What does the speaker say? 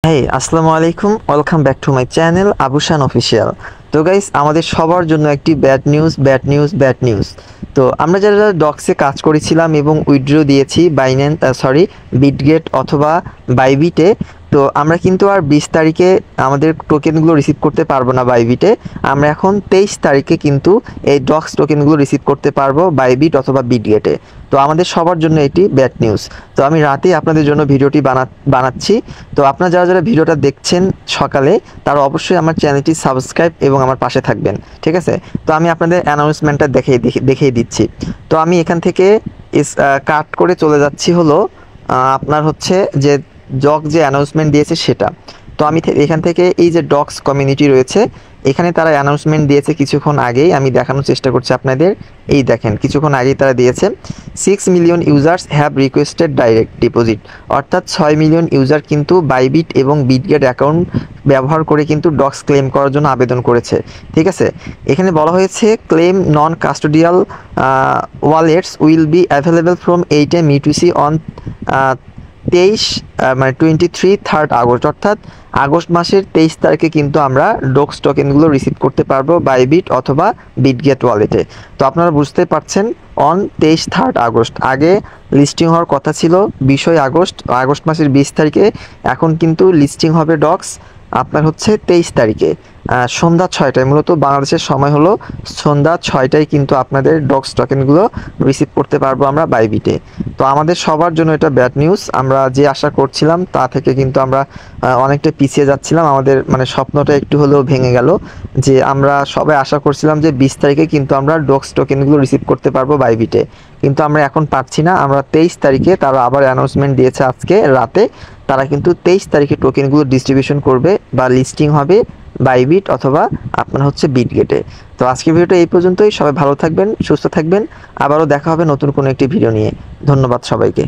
হেই আসসালামু আলাইকুম, welcome back to my channel Abushan official. তো গাইস, আমাদের সবার জন্য একটি ব্যাড নিউজ। তো আমরা যারা ডক্সে কাজ করেছিলাম এবং উইথড্র দিয়েছি বিটগেট অথবা বাইবিটে, তো আমরা কিন্তু আর 20 তারিখে আমাদের টোকেনগুলো রিসিভ করতে পারবো না বাইবিটে। আমরা এখন 23 তারিখে কিন্তু এই ডক্স টোকেনগুলো রিসিভ করতে পারবো বাইবিট অথবা বিটগেটে। তো আমাদের সবার জন্য এটি ব্যাড নিউজ। তো আমি রাতেই আপনাদের জন্য ভিডিওটি বানাচ্ছি। তো আপনারা যারা ভিডিওটা দেখছেন সকালে, তারা অবশ্যই আমার চ্যানেলটি সাবস্ক্রাইব এবং আমার পাশে থাকবেন, ঠিক আছে? তো আমি আপনাদের অ্যানাউন্সমেন্টটা দেখিয়ে দিচ্ছি। তো আমি এখান থেকে কাট করে চলে যাচ্ছি হলো আপনার হচ্ছে যে যে অ্যানাউন্সমেন্ট দিয়েছে সেটা। তো আমি এখান থেকে এই যে ডক্স কমিউনিটি রয়েছে, এখানে তারা অ্যানাউন্সমেন্ট দিয়েছে কিছুক্ষণ আগেই। আমি দেখানোর চেষ্টা করছি আপনাদের। এই দেখেন, কিছুক্ষণ আগেই তারা দিয়েছে 6 million users have requested direct deposit, অর্থাৎ 6 মিলিয়ন ইউজার কিন্তু বাইবিট এবং বিটগেট অ্যাকাউন্ট ব্যবহার করে কিন্তু ডক্স ক্লেম করার জন্য আবেদন করেছে, ঠিক আছে? এখানে বলা হয়েছে claim non custodial wallets will be available from 8 AM UTC on 3rd August, অর্থাৎ আগস্ট মাসের 23 তারিখে কিন্তু আমরা ডক্স টোকেনগুলো রিসিভ করতে পারবো বাইবিট অথবা বিটগেট ওয়ালেটে। তো আপনারা বুঝতে পারছেন, অন 3rd আগস্ট, আগে লিস্টিং হওয়ার কথা ছিল 20 আগস্ট মাসের 20 তারিখে। এখন কিন্তু লিস্টিং হবে ডক্স আপনার হচ্ছে 23 তারিখে সন্ধ্যা 6টায়। মূলত বাংলাদেশের সময় হলো সন্ধ্যা 6টায় কিন্তু আপনাদের ডক্স টোকেনগুলো রিসিভ করতে পারবো আমরা বাইবিটে। তো আমাদের সবার জন্য এটা ব্যাড নিউজ। আমরা যে আশা করছিলাম তা থেকে কিন্তু আমরা অনেকটা পিছিয়ে যাচ্ছিলাম। আমাদের মানে স্বপ্নটা একটু হলেও ভেঙে গেল, যে আমরা সবাই আশা করছিলাম যে 20 তারিখে কিন্তু আমরা ডক্স টোকেনগুলো রিসিভ করতে পারবো বাইবিটে, কিন্তু আমরা এখন পাচ্ছি না। আমরা 23 তারিখে, তারা আবার অ্যানাউন্সমেন্ট দিয়েছে আজকে রাতে, তারা কিন্তু 23 তারিখে টোকেনগুলো ডিস্ট্রিবিউশন করবে বা লিস্টিং হবে বাইবিট অথবা আপনার হচ্ছে বিটগেটে। তো আজকের ভিডিওটা এই পর্যন্তই। সবাই ভালো থাকবেন, সুস্থ থাকবেন। আবারও দেখা হবে নতুন কোনো একটি ভিডিও নিয়ে। ধন্যবাদ সবাইকে।